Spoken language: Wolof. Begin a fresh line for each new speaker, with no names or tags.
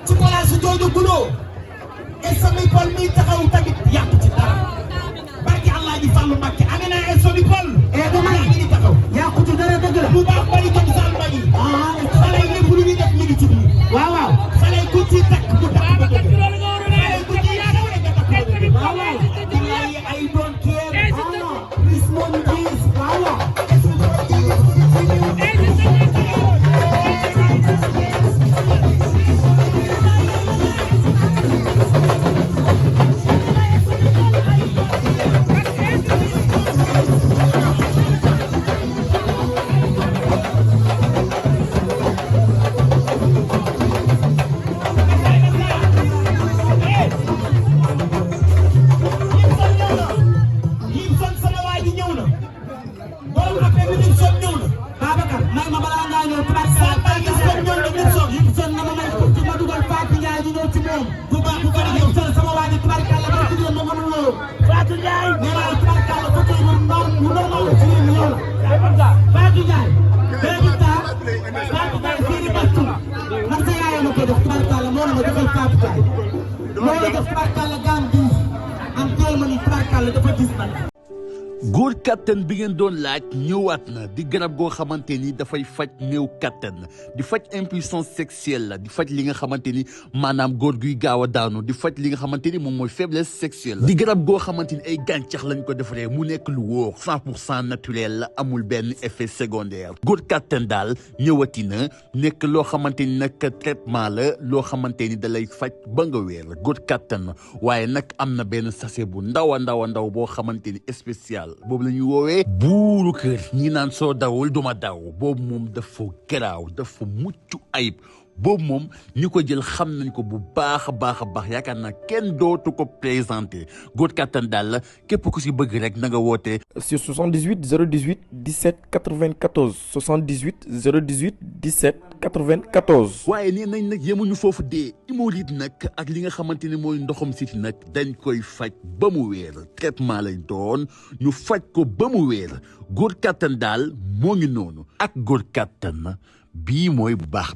ci place jooju guloo et samay pal mi taxaw tamit yàq ci dara góor kattan bi ngeen doon laaj ñëwaat na di garab goo xamante ni dafay faj néew kattan di faj impuissance sexuelle la di faj li nga xamante ni maanaam góor guy gaaw a daanu di faj li nga xamante ni moom mooy faiblesse sexuelle di garab goo xamante ni ay gàncax lañ ko defaree mu nekk lu wóor 100% naturel la amul benn effet secondaire góor kattan daal ñëwati na nekk loo xamante ni nag traitement la loo xamante ni da lay faj ba nga wér góor kattan waaye nag am na benn sachet bu ndaw a ndaw boo xamante ni spécial boobu la ñuy woowee buuru kër ñi naan soo dawul duma daw boobu moom dafa garaaw dafa mucc ayib boobu moom ñu ko jël xam nañ ko bu baax a baax yaakaar naa kenn dootu ko présenté góor kattan daal la képp ku si bëgg rek na nga woote
sur 78 018 17 94 78 018 17 94.
waaye nee nañ nag yemuñu foofu dee hémorroïde nag ak li nga xamante ni mooy ndoxam siti nag dañ koy faj ba mu wéer traitement lañ doon ñu faj ko ba mu wéer góor kattan daal moo ngi noonu ak góor kattan bii mooy bu baax.